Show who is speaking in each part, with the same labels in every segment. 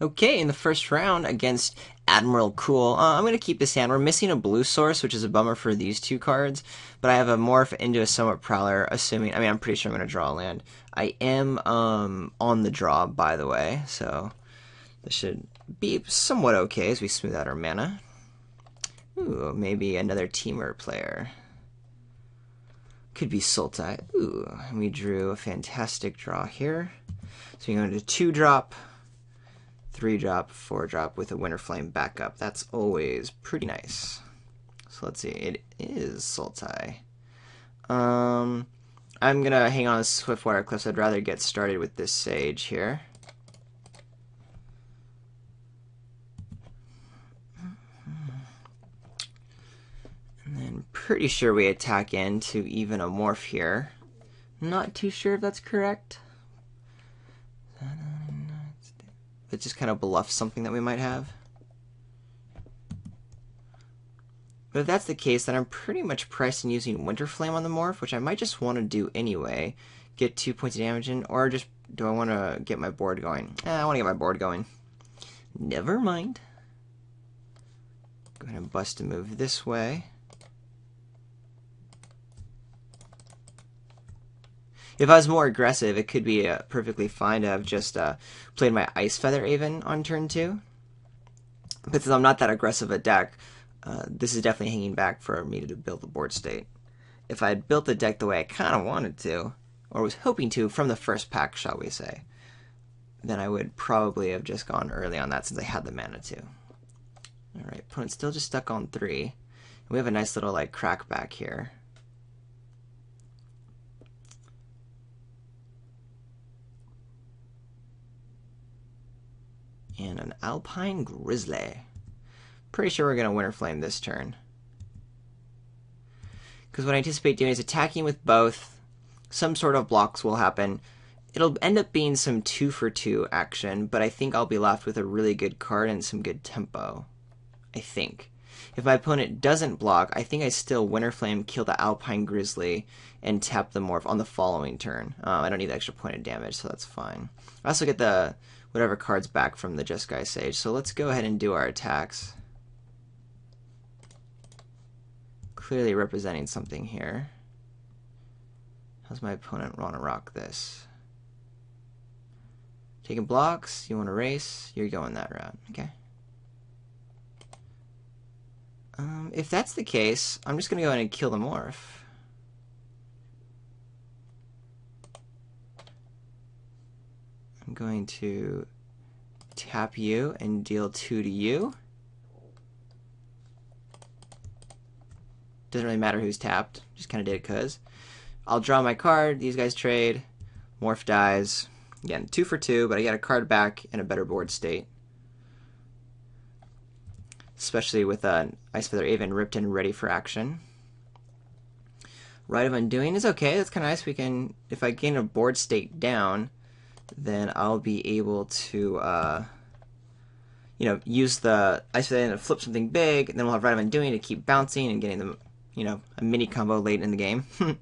Speaker 1: Okay, in the first round against Admiral Cool, I'm going to keep this hand. We're missing a blue source, which is a bummer for these two cards, but I have a Morph into a Somewhat Prowler, assuming, I mean, I'm pretty sure I'm going to draw a land. I am on the draw, by the way, so this should be somewhat okay as we smooth out our mana. Ooh, maybe another Teamer player. Could be Sultai. Ooh, we drew a fantastic draw here. So we go into 2-drop. 3-drop, 4-drop with a Winterflame backup. That's always pretty nice. So let's see. It is Sultai. I'm going to hang on to Swiftwater Cliffs. I'd rather get started with this Sage here. And then pretty sure we attack into even a Morph here. Not too sure if that's correct. It just kind of bluffs something that we might have. But if that's the case, then I'm pretty much priced in using Winterflame on the Morph, which I might just want to do anyway. Get 2 points of damage in, or just, do I want to get my board going? I want to get my board going. Never mind. Go ahead and bust a move this way. If I was more aggressive, it could be perfectly fine to have just played my Ice Feather Aven on turn 2. But since I'm not that aggressive a deck, this is definitely hanging back for me to build the board state. If I had built the deck the way I kind of wanted to, or was hoping to from the first pack, shall we say, then I would probably have just gone early on that since I had the mana to. Alright, opponent's still just stuck on 3. And we have a nice little like crack back here. And an Alpine Grizzly. Pretty sure we're going to Winterflame this turn. Because what I anticipate doing is attacking with both. Some sort of blocks will happen. It'll end up being some 2-for-2 action, but I think I'll be left with a really good card and some good tempo. I think. If my opponent doesn't block, I think I still Winterflame, kill the Alpine Grizzly, and tap the Morph on the following turn. I don't need the extra point of damage, so that's fine. I also get the whatever cards back from the Jeskai Sage. So let's go ahead and do our attacks. Clearly representing something here. How's my opponent want to rock this? Taking blocks, you want to race, you're going that route. Okay. If that's the case, I'm just going to go ahead and kill the Morph. I'm going to tap you and deal 2 to you. Doesn't really matter who's tapped, just kind of did it because. I'll draw my card, these guys trade, Morph dies. Again, 2 for 2, but I get a card back in a better board state. Especially with an Ice Feather Aven ripped and ready for action. Rite of Undoing is okay, that's kind of nice. We can, if I gain a board state down, then I'll be able to, use the Ice Feather to flip something big, and then we'll have Rite of Undoing to keep bouncing and getting the, a mini combo late in the game. I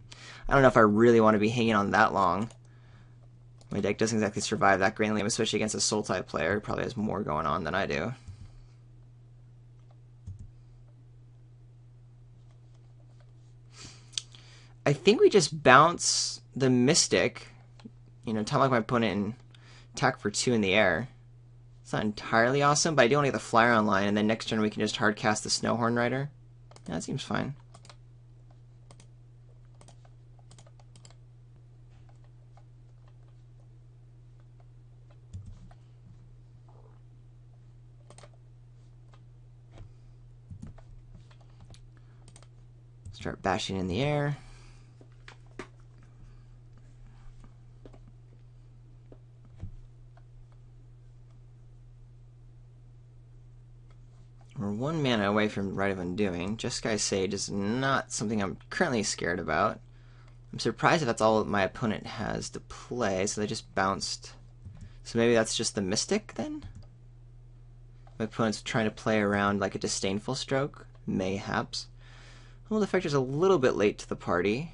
Speaker 1: don't know if I really want to be hanging on that long. My deck doesn't exactly survive that greatly, especially against a Sultai player who probably has more going on than I do. I think we just bounce the Mystic, time like my opponent and attack for 2 in the air. It's not entirely awesome, but I do want to get the Flyer online, and then next turn we can just hard cast the Snowhorn Rider. Yeah, that seems fine. Start bashing in the air. We're 1 mana away from Rite of Undoing. Jeskai Sage is not something I'm currently scared about. I'm surprised if that's all my opponent has to play, so they just bounced. So maybe that's just the Mystic, then? My opponent's trying to play around like a Disdainful Stroke? Mayhaps. Well, the Defector's a little bit late to the party.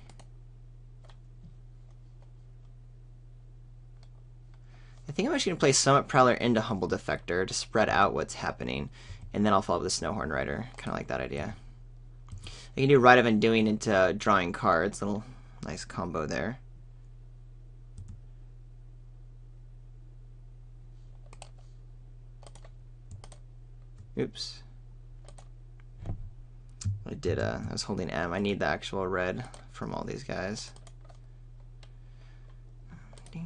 Speaker 1: I think I'm actually going to play Summit Prowler into Humble Defector to spread out what's happening, and then I'll follow with the Snowhorn Rider. Kind of like that idea. I can do Rite of Undoing into drawing cards. Little nice combo there. Oops. I was holding M. I need the actual red from all these guys. I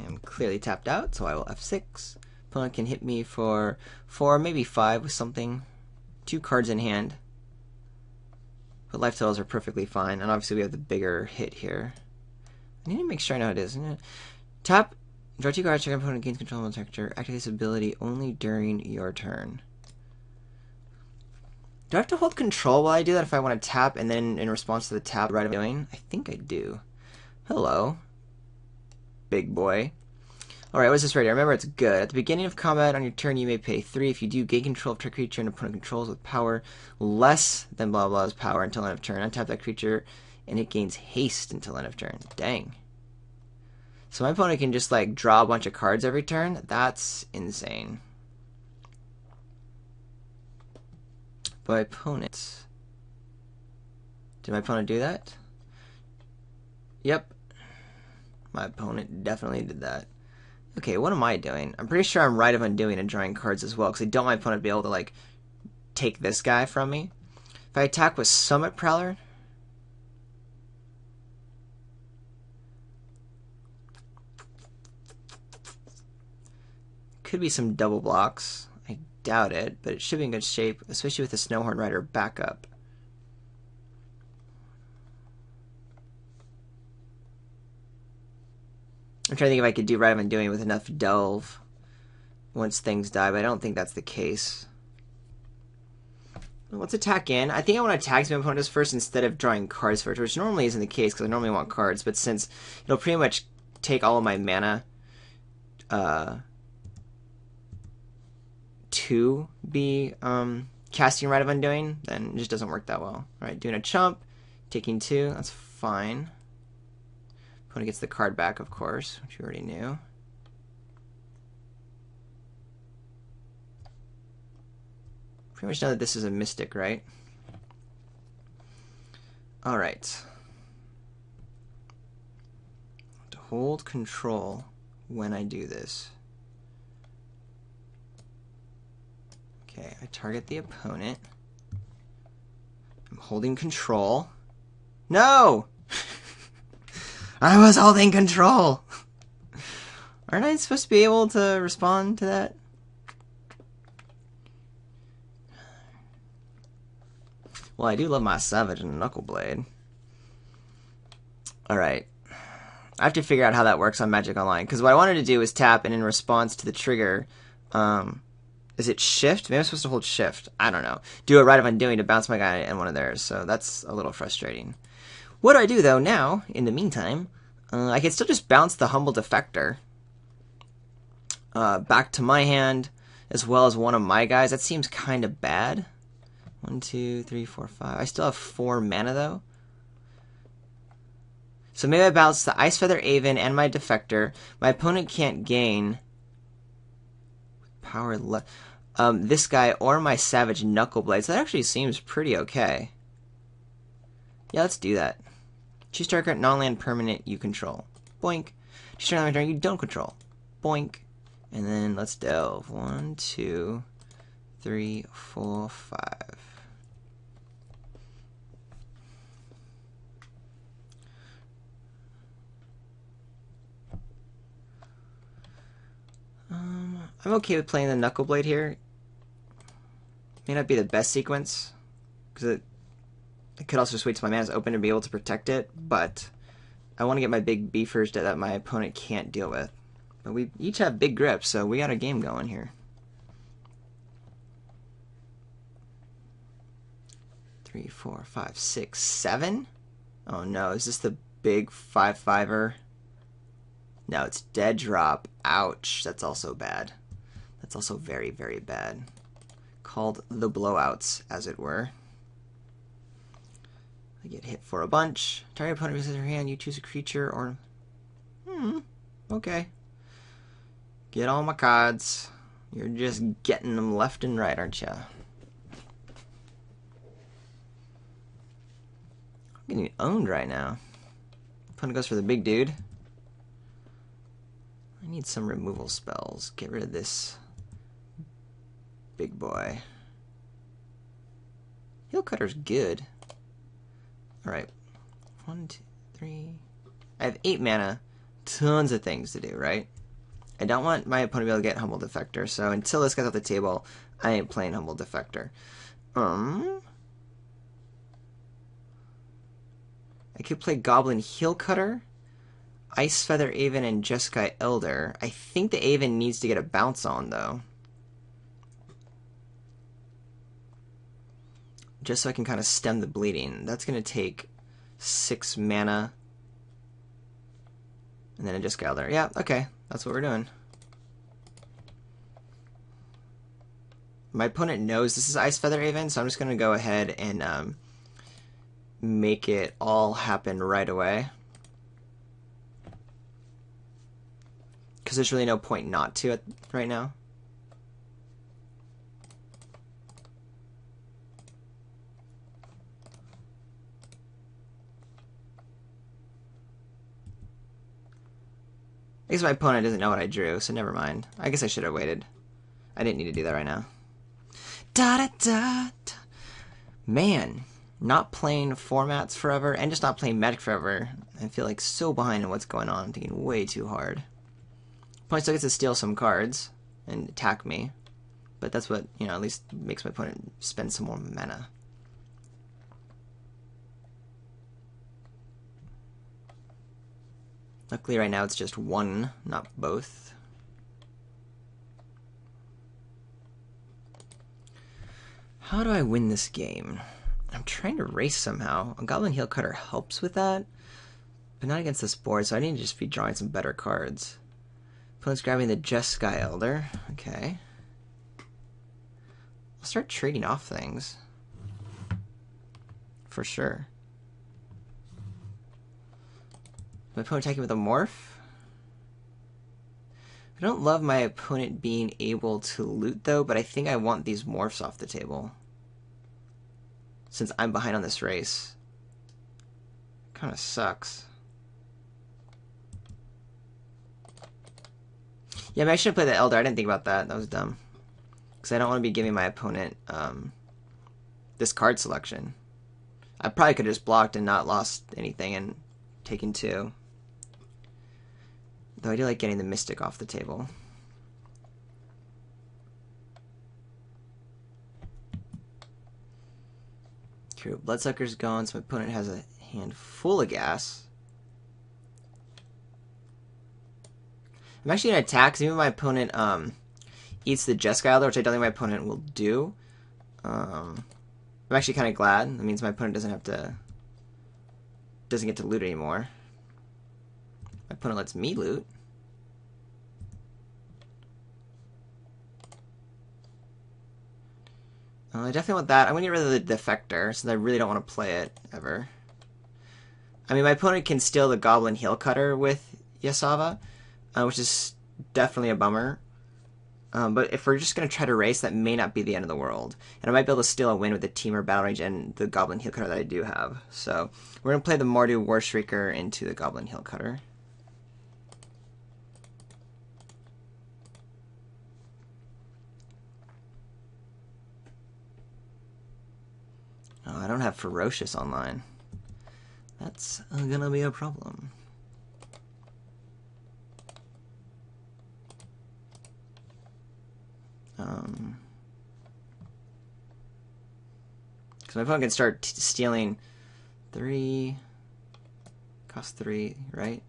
Speaker 1: am clearly tapped out, so I will F6. Opponent can hit me for 4, maybe 5 with something. 2 cards in hand. But life totals are perfectly fine, and obviously we have the bigger hit here. I need to make sure I know how it is. Tap, draw 2 cards, check your opponent gains control of the texture. Activate this ability only during your turn. Do I have to hold control while I do that if I want to tap and then in response to the tap right doing? I think I do. Hello, big boy. Alright, what's this right here? Remember, it's good. At the beginning of combat on your turn, you may pay 3. If you do, gain control of a creature and opponent controls with power less than blah blah's power until end of turn. Untap that creature, and it gains haste until end of turn. Dang. So my opponent can just, like, draw a bunch of cards every turn? That's insane. But my opponent... Did my opponent do that? Yep. My opponent definitely did that. Okay, what am I doing? I'm pretty sure I'm Rite of Undoing and drawing cards as well, because I don't want my opponent to be able to, like, take this guy from me. If I attack with Summit Prowler... Could be some double blocks. I doubt it, but it should be in good shape, especially with the Snowhorn Rider backup. I'm trying to think if I could do Rite of Undoing with enough delve once things die, but I don't think that's the case. Well, let's attack in. I think I want to attack my opponent first instead of drawing cards first, which normally isn't the case because I normally want cards, but since it'll pretty much take all of my mana to be casting Rite of Undoing, then it just doesn't work that well. Alright, doing a chump, taking 2, that's fine. Opponent gets the card back, of course, which you already knew. Pretty much know that this is a Mystic, right? Alright. To hold control when I do this. Okay, I target the opponent. I'm holding control. No! I was holding control! Aren't I supposed to be able to respond to that? Well, I do love my Savage and Knuckleblade. Alright. I have to figure out how that works on Magic Online, because what I wanted to do was tap, and in response to the trigger, is it shift? Maybe I'm supposed to hold shift. I don't know. Do a Rite of Undoing to bounce my guy and one of theirs, so that's a little frustrating. What do I do, though, now, in the meantime? I can still just bounce the Humble Defector back to my hand, as well as one of my guys. That seems kind of bad. 1, 2, 3, 4, 5. I still have 4 mana, though. So maybe I bounce the Ice Feather Aven and my Defector. My opponent can't gain power this guy or my Savage Knuckleblade. So that actually seems pretty okay. Yeah, let's do that. Choose target non-land permanent you control. Boink. Choose target non-land you don't control. Boink. And then let's delve. 1, 2, 3, 4, 5. I'm okay with playing the Knuckleblade here. May not be the best sequence, because it could also just wait till my mana's open to be able to protect it, but I want to get my big beefers that my opponent can't deal with. But we each have big grips, so we got a game going here. 3, 4, 5, 6, 7? Oh no, is this the big 5/5er? No, it's dead drop. Ouch, that's also bad. That's also very, very bad. Called the blowouts, as it were. I get hit for a bunch. Target opponent visits her hand. You choose a creature or... Okay. Get all my cards. You're just getting them left and right, aren't ya? I'm getting owned right now. Opponent goes for the big dude. I need some removal spells. Get rid of this big boy. Heel Cutter's good. Alright. 1, 2, 3. I have 8 mana. Tons of things to do, right? I don't want my opponent to be able to get Humble Defector, so until this gets off the table, I ain't playing Humble Defector. I could play Goblin Heel Cutter, Ice Feather Aven, and Jeskai Elder. I think the Aven needs to get a bounce on, though. Just so I can kind of stem the bleeding. That's going to take 6 mana. And then a Jeskai Elder. Yeah, okay. That's what we're doing. My opponent knows this is Ice Feather Aven, so I'm just going to go ahead and make it all happen right away. Because there's really no point not to it right now. I guess my opponent doesn't know what I drew, so never mind. I guess I should have waited. I didn't need to do that right now. Da-da-da-da. Man, not playing formats forever and just not playing Magic forever. I feel like so behind in what's going on. I'm thinking way too hard. Opponent still gets to steal some cards and attack me. But that's what, at least makes my opponent spend some more mana. Luckily right now it's just one, not both. How do I win this game? I'm trying to race somehow. A Goblin Heel Cutter helps with that, but not against this board, so I need to just be drawing some better cards. Opponent's grabbing the Jeskai Elder. Okay. I'll start trading off things. For sure. My opponent attacking with a morph. I don't love my opponent being able to loot though, but I think I want these morphs off the table. Since I'm behind on this race. Kinda sucks. Yeah, maybe I should play the Elder. I didn't think about that. That was dumb. Because I don't want to be giving my opponent this card selection. I probably could have just blocked and not lost anything and taken 2. Though I do like getting the Mystic off the table. True, Bloodsucker's gone, so my opponent has a hand full of gas. I'm actually going to attack, because even if my opponent eats the Jeskai Elder, which I don't think my opponent will do. I'm actually kind of glad. That means my opponent doesn't get to loot anymore. My opponent lets me loot. I definitely want that. I'm going to get rid of the Defector, since I really don't want to play it, ever. I mean, my opponent can steal the Goblin Heel Cutter with Yasava, which is definitely a bummer. But if we're just going to try to race, that may not be the end of the world. And I might be able to steal a win with the Teamer Battle Range and the Goblin Heel Cutter that I do have. So we're going to play the Mordu Warshrieker into the Goblin Heel Cutter. Oh, I don't have Ferocious online. That's going to be a problem. Because my opponent can start stealing 3, cost 3, right?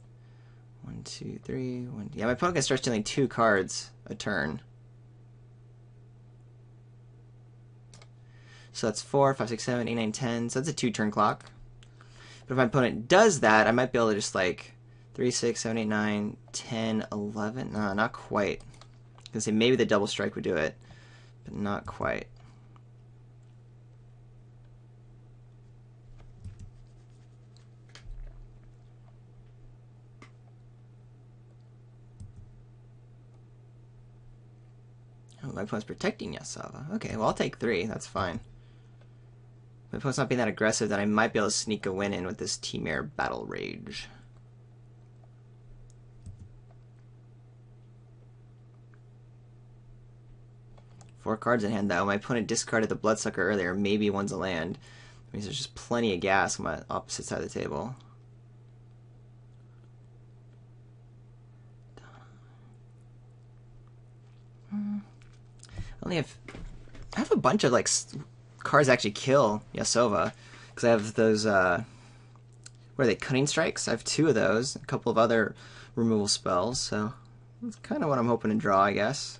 Speaker 1: 1, 2, 3, 1. Yeah, my opponent can start stealing 2 cards a turn. So that's 4, 5, 6, 7, 8, 9, 10. So that's a 2-turn clock. But if my opponent does that, I might be able to just like 3, 6, 7, 8, 9, 10, 11. No, not quite. I was going to say maybe the double strike would do it, but not quite. Oh, my opponent's protecting Yasava. Okay, well, I'll take 3. That's fine. My opponent's not being that aggressive, then I might be able to sneak a win in with this Temur Battle Rage. Four cards in hand, though. My opponent discarded the Bloodsucker earlier. Maybe one's a land. That means there's just plenty of gas on my opposite side of the table. I have a bunch of, like, cards that actually kill Yasova. Because I have those, what are they, Cunning Strikes? I have 2 of those. A couple of other removal spells, so that's kind of what I'm hoping to draw, I guess.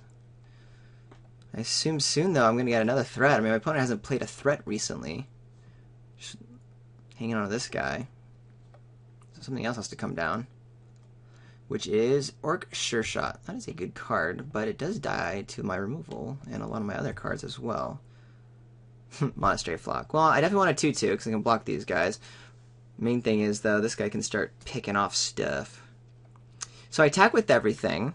Speaker 1: I assume soon, though, I'm going to get another threat. I mean, my opponent hasn't played a threat recently. Just hanging on to this guy. So something else has to come down. Which is Orc Sure Shot. That is a good card, but it does die to my removal and a lot of my other cards as well. Monastery Flock. Well, I definitely want a 2-2 because I can block these guys. Main thing is, though, this guy can start picking off stuff. So I attack with everything.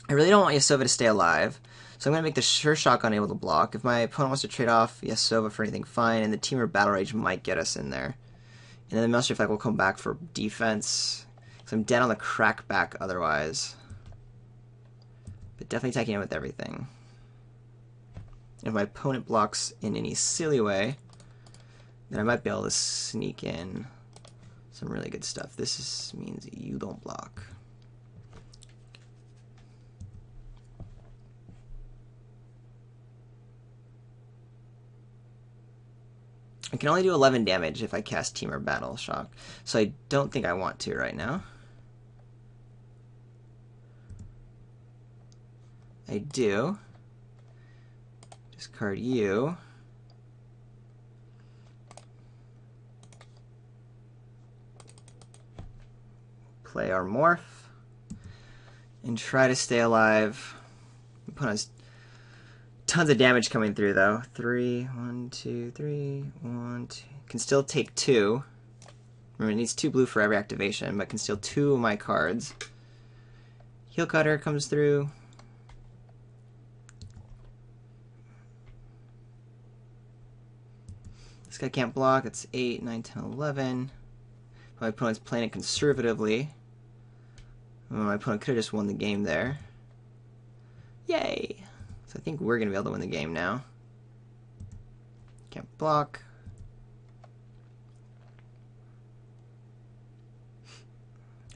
Speaker 1: I really don't want Yasova to stay alive. So I'm going to make the Sure Shot unable to block. If my opponent wants to trade off Yasova for anything, fine. And the Temur Battle Rage might get us in there. And then the Maelstrom Effect will come back for defense. So I'm dead on the crackback otherwise. But definitely attacking it with everything. If my opponent blocks in any silly way, then I might be able to sneak in some really good stuff. Means you don't block. I can only do 11 damage if I cast Temur Battle Shock, so I don't think I want to right now. I do. Discard you. Play our Morph. And try to stay alive. My opponent has tons of damage coming through, though. 3, 1, 2, 3, 1, 2. Can still take 2. Remember, it needs 2 blue for every activation, but can steal 2 of my cards. Heel Cutter comes through. This guy can't block. It's 8, 9, 10, 11. My opponent's playing it conservatively. My opponent could have just won the game there. Yay! So I think we're going to be able to win the game now. Can't block.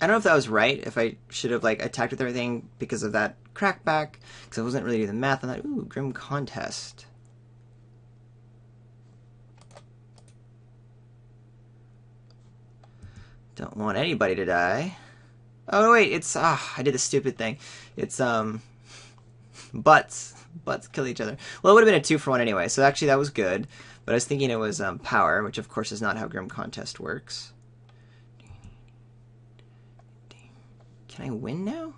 Speaker 1: I don't know if that was right, if I should have like attacked with everything because of that crackback, because I wasn't really doing the math on that. Ooh, Grim Contest. Don't want anybody to die. Oh, no, wait, it's, I did the stupid thing. It's, butts. Butts kill each other. Well, it would have been a 2-for-1 anyway, so actually that was good. But I was thinking it was, power, which of course is not how Grim Contest works. Can I win now?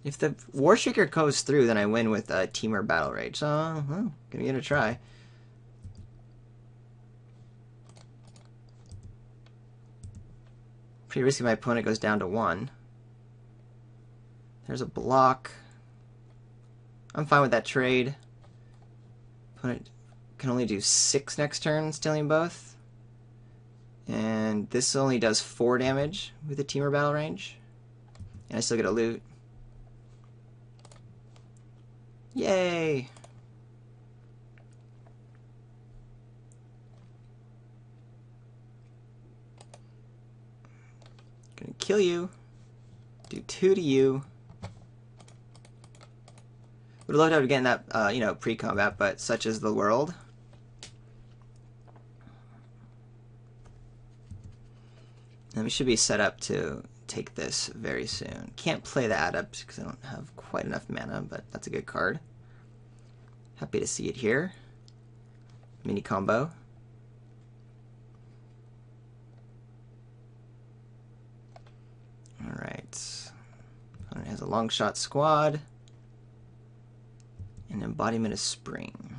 Speaker 1: If the Warshaker goes through, then I win with, Temur Battle Rage. So, well, gonna give it a try. Pretty risky. My opponent goes down to 1. There's a block. I'm fine with that trade. Opponent can only do 6 next turn, stealing both. And this only does 4 damage with the Temur Battle Range. And I still get a loot. Yay! Gonna kill you. Do 2 to you. Would love to have gotten that, you know, pre-combat, but such is the world. And we should be set up to take this very soon. Can't play the Adept because I don't have quite enough mana, but that's a good card. Happy to see it here. Mini combo. Alright. Opponent has a long shot squad. An Embodiment of Spring.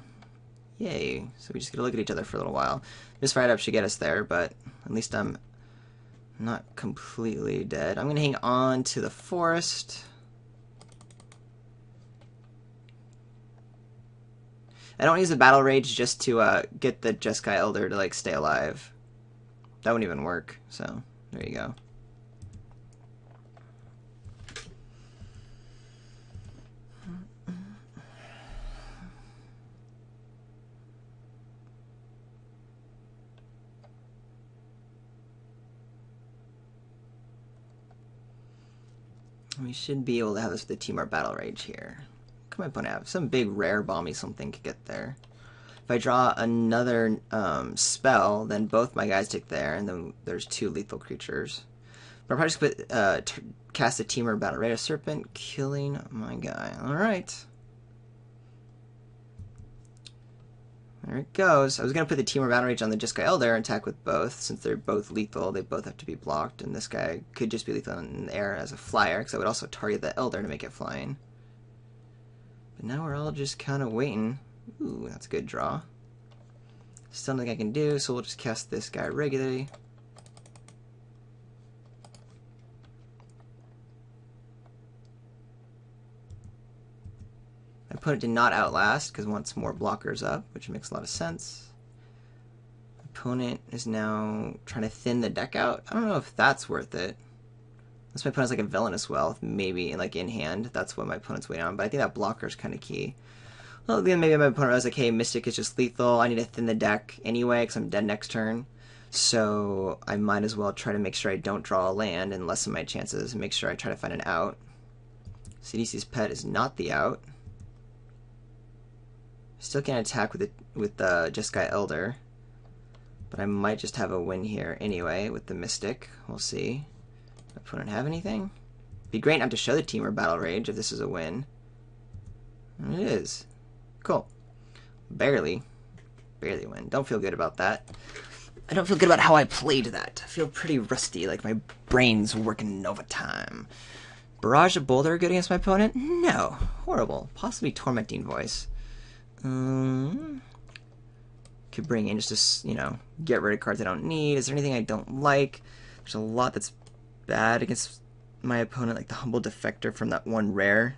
Speaker 1: Yay. So we just get to look at each other for a little while. This fight up should get us there, but at least I'm not completely dead. I'm going to hang on to the forest. I don't use the Battle Rage just to get the Jeskai Elder to like stay alive. That wouldn't even work, so there you go. We should be able to have this with the Temur Battle Rage here. What could my opponent have? Some big rare bomby something could get there. If I draw another spell, then both my guys take there, and then there's 2 lethal creatures. But I'll probably just put, cast a Temur Battle Rage Serpent, killing my guy. Alright. There it goes. I was going to put the Temur Battle Rage on the Jeskai Elder and attack with both. Since they're both lethal, they both have to be blocked. And this guy could just be lethal in the air as a flyer, because I would also target the Elder to make it flying. But now we're all just kind of waiting. Ooh, that's a good draw. Still nothing I can do, so we'll just cast this guy regularly. My opponent did not outlast because wants more blockers up, which makes a lot of sense. My opponent is now trying to thin the deck out. I don't know if that's worth it. Unless my opponent's like a Villainous Wealth, maybe like in hand. That's what my opponent's waiting on, but I think that blocker is kind of key. Well, then maybe my opponent was like, hey, Mystic is just lethal. I need to thin the deck anyway because I'm dead next turn. So I might as well try to make sure I don't draw a land and lessen my chances and make sure I try to find an out. CDC's Pet is not the out. Still can't attack with the Jeskai Elder. But I might just have a win here anyway with the Mystic. We'll see. Does my opponent have anything? Be great not to show the Temur Battle Rage if this is a win. And it is. Cool. Barely win. Don't feel good about that. I don't feel good about how I played that. I feel pretty rusty, like my brain's working overtime. Barrage of Boulder good against my opponent? No. Horrible. Possibly Tormenting Voice. Could bring in just to, you know, get rid of cards I don't need. Is there anything I don't like? There's a lot that's bad against my opponent, like the Humble Defector from that one rare.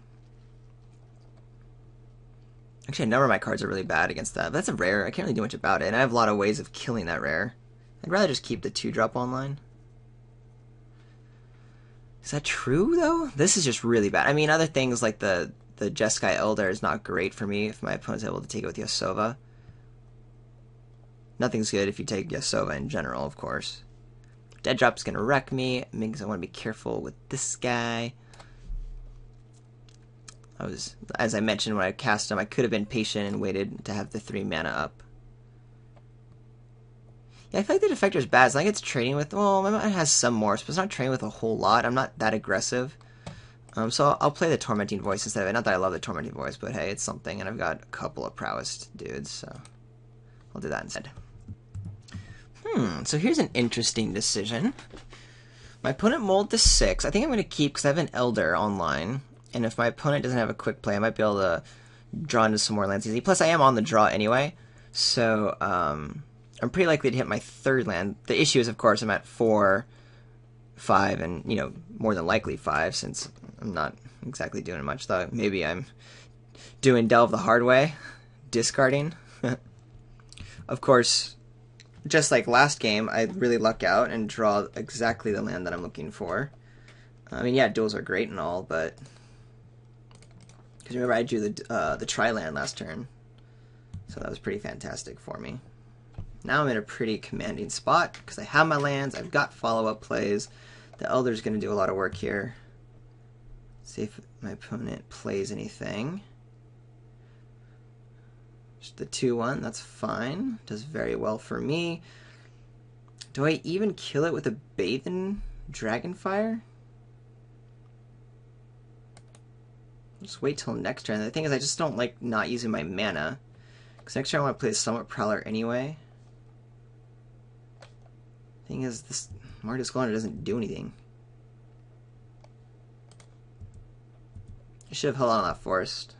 Speaker 1: Actually, a number of my cards are really bad against that. But that's a rare. I can't really do much about it. And I have a lot of ways of killing that rare. I'd rather just keep the 2-drop online. Is that true, though? This is just really bad. I mean, other things like the Jeskai Elder is not great for me if my opponent's able to take it with Yasova. Nothing's good if you take Yasova in general, of course. Dead Drop's going to wreck me. It means I want to be careful with this guy. As I mentioned when I cast him, I could have been patient and waited to have the 3 mana up. Yeah, I feel like the Defector's bad. It's like it's trading with, well, my opponent has some more, but it's not trading with a whole lot. I'm not that aggressive. So I'll play the Tormenting Voice instead of it. Not that I love the Tormenting Voice, but hey, it's something, and I've got a couple of prowess dudes, so I'll do that instead. So here's an interesting decision. My opponent mulled to 6. I think I'm going to keep because I have an Elder online. And if my opponent doesn't have a quick play, I might be able to draw into some more lands easy. Plus, I am on the draw anyway, so I'm pretty likely to hit my 3rd land. The issue is, of course, I'm at 4, 5, and, you know, more than likely 5, since I'm not exactly doing much. Though maybe I'm doing Delve the hard way, discarding. Of course, just like last game, I really luck out and draw exactly the land that I'm looking for. I mean, yeah, duels are great and all, but... Because remember, I drew the Tri-Land last turn. So that was pretty fantastic for me. Now I'm in a pretty commanding spot, because I have my lands, I've got follow-up plays. The Elder's going to do a lot of work here. Let's see if my opponent plays anything. Just the 2-1, that's fine. Does very well for me. Do I even kill it with a Bathen Dragonfire? Just wait till next turn. The thing is, I just don't like not using my mana. Because next turn I want to play a Summit Prowler anyway. Thing is, this Mardu Squander doesn't do anything. I should have held on that Forest.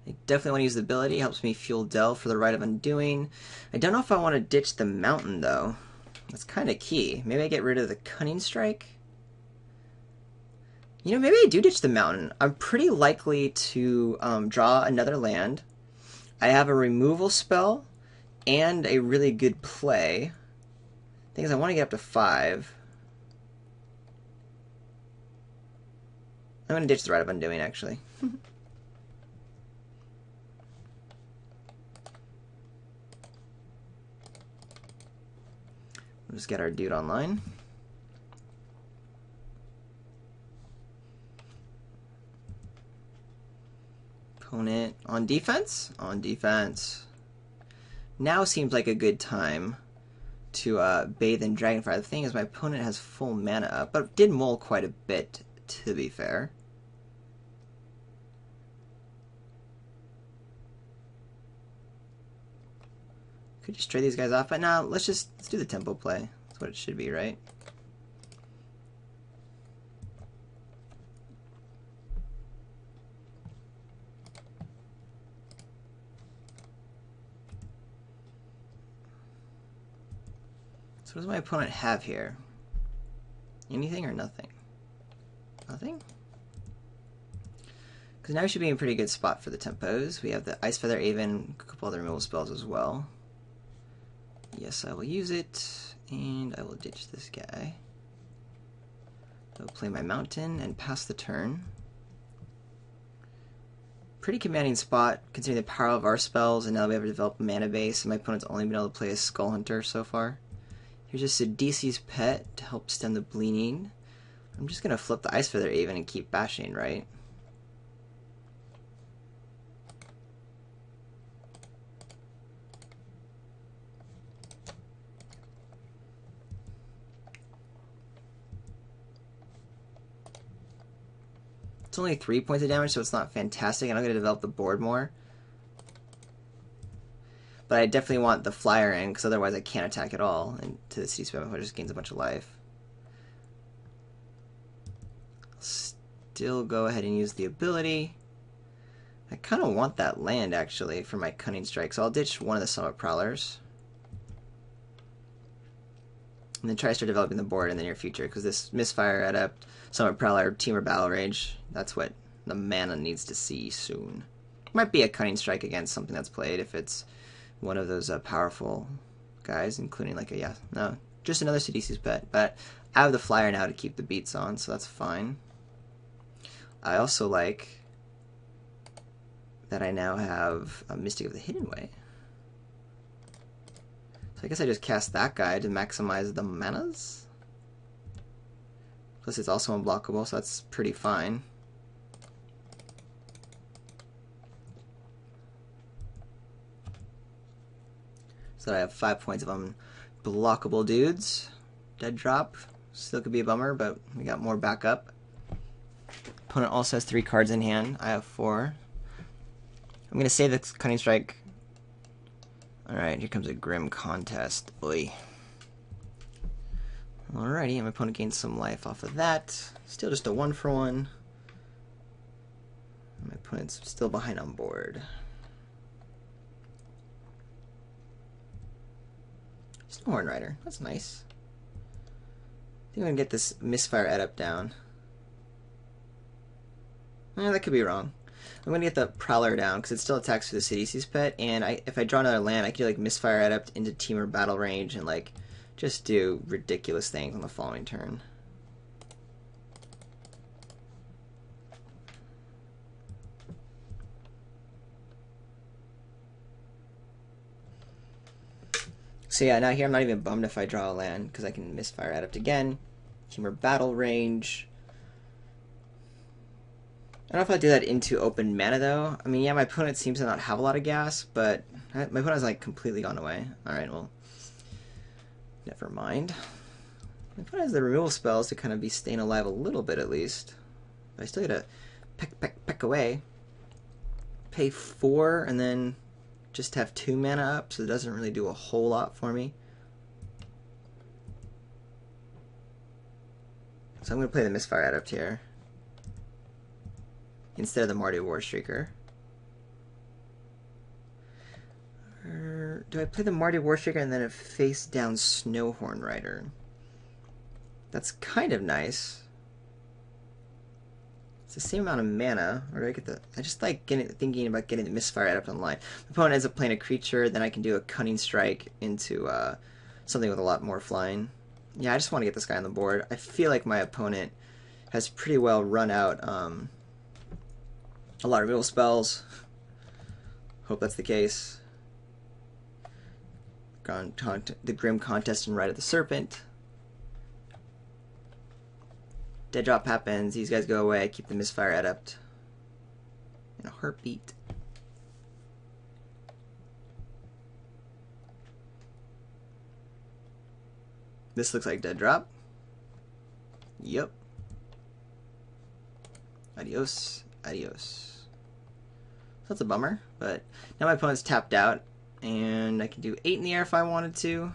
Speaker 1: I definitely want to use the ability. It helps me fuel Delve for the Rite of Undoing. I don't know if I want to ditch the Mountain, though. That's kind of key. Maybe I get rid of the Cunning Strike? You know, maybe I do ditch the mountain. I'm pretty likely to draw another land. I have a removal spell and a really good play. Thing is, I want to get up to 5. I'm going to ditch the Rite of Undoing, actually. We'll just get our dude online. Opponent on defense? On defense. Now seems like a good time to bathe in Dragonfire. The thing is, my opponent has full mana up, but did mull quite a bit, to be fair. Could just trade these guys off, but now let's do the tempo play. That's what it should be, right? So what does my opponent have here? Anything or nothing? Nothing? Because now we should be in a pretty good spot for the tempos. We have the Ice Feather Aven, a couple other removal spells as well. Yes, I will use it, and I will ditch this guy. I will play my Mountain and pass the turn. Pretty commanding spot, considering the power of our spells, and now we have a developed mana base, and my opponent's only been able to play a Skull Hunter so far. Here's just Sidisi's Pet to help stem the bleeding. I'm just going to flip the Ice Feather Aven and keep bashing, right? It's only 3 points of damage, so it's not fantastic, and I'm going to develop the board more. But I definitely want the flyer in, because otherwise I can't attack at all. And to the city spam, it just gains a bunch of life. Still go ahead and use the ability. I kind of want that land, actually, for my Cunning Strike, so I'll ditch one of the Summit Prowlers. And then try to start developing the board in the near future, because this Misfire, Adept, Summit Prowler, Team or Battle Rage, that's what the mana needs to see soon. Might be a Cunning Strike against something that's played, if it's one of those powerful guys, including like just another Sidisi's Pet. But I have the flyer now to keep the beats on, so that's fine. I also like that I now have a Mystic of the Hidden Way. So I guess I just cast that guy to maximize the manas. Plus it's also unblockable, so that's pretty fine. So I have 5 points of unblockable dudes. Dead drop. Still could be a bummer, but we got more backup. Opponent also has 3 cards in hand. I have 4. I'm going to save the Cunning Strike. Alright, here comes a Grim Contest. Oy. Alrighty, and my opponent gains some life off of that. Still just a 1-for-1. My opponent's still behind on board. Snowhorn Rider, that's nice. I think I'm gonna get this Misfire Adept down. That could be wrong. I'm gonna get the Prowler down because it still attacks for the Sidisi's Pet, and if I draw another land, I can do like Misfire Adept into Team or Battle Range and like just do ridiculous things on the following turn. So yeah, now here I'm not even bummed if I draw a land, because I can Misfire Adept again. Team or Battle Range. I don't know if I'll do that into open mana, though. I mean, yeah, my opponent seems to not have a lot of gas, but my opponent's, like, completely gone away. Alright, well, never mind. My opponent has the removal spells to kind of be staying alive a little bit, at least. But I still gotta peck away. Pay 4, and then just have 2 mana up, so it doesn't really do a whole lot for me. So I'm going to play the Misfire Adept here instead of the Mardu Warstreaker. Or do I play the Mardu Warstreaker and then a face down Snowhorn Rider? That's kind of nice. It's the same amount of mana. Or do I get the... I just like thinking about getting the Misfire Adept online. My opponent ends up playing a creature, then I can do a Cunning Strike into something with a lot more flying. Yeah, I just want to get this guy on the board. I feel like my opponent has pretty well run out a lot of removal spells. Hope that's the case. The Grim Contest and Rite of the Serpent. Dead drop happens, these guys go away, I keep the Misfire Adept in a heartbeat. This looks like dead drop. Yep. Adios, adios. That's a bummer, but now my opponent's tapped out, and I can do 8 in the air if I wanted to,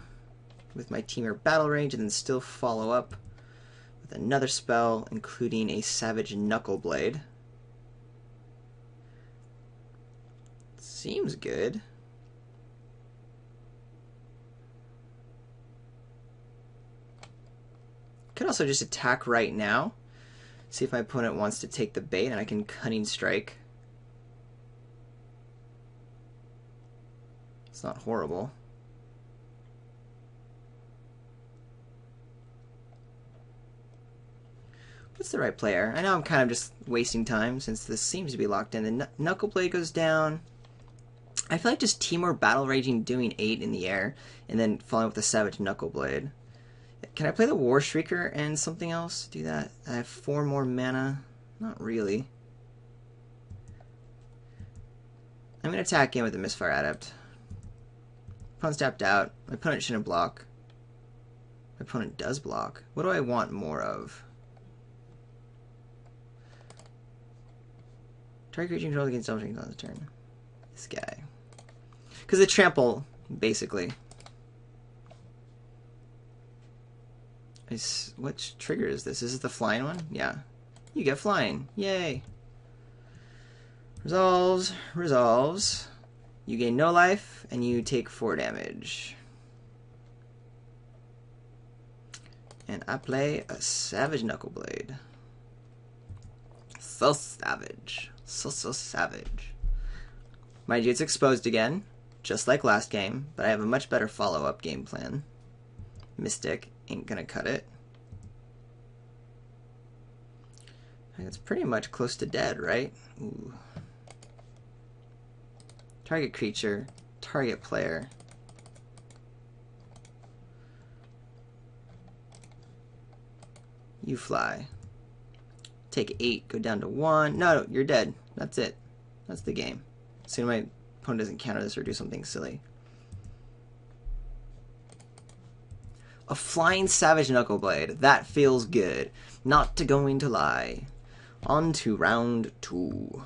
Speaker 1: with my Temur Battle Range, and then still follow up with another spell, including a Savage Knuckleblade. Seems good. Could also just attack right now, see if my opponent wants to take the bait, and I can Cunning Strike. It's not horrible. What's the right player? I know I'm kind of just wasting time since this seems to be locked in. The Knuckleblade goes down. I feel like just Temur Battle Raging doing 8 in the air and then following with the Savage Knuckleblade. Can I play the War Shrieker and something else? Do that. I have 4 more mana. Not really. I'm going to attack in with the Misfire Adept. Opponent's tapped out. My opponent shouldn't block. My opponent does block. What do I want more of? Target creature controlled against something on the turn. This guy. Because the trample, basically. What trigger is this? Is this the flying one? Yeah. You get flying. Yay. Resolves. Resolves. You gain no life, and you take 4 damage. And I play a Savage Knuckleblade. So savage. So savage. Mind you, it's exposed again, just like last game, but I have a much better follow-up game plan. Mystic ain't gonna cut it. I think it's pretty much close to dead, right? Ooh. Target creature, target player. You fly. Take 8, go down to 1. No, you're dead. That's it. That's the game. Soon my opponent doesn't counter this or do something silly. A flying Savage Knuckleblade. That feels good. Not going to lie. On to round 2.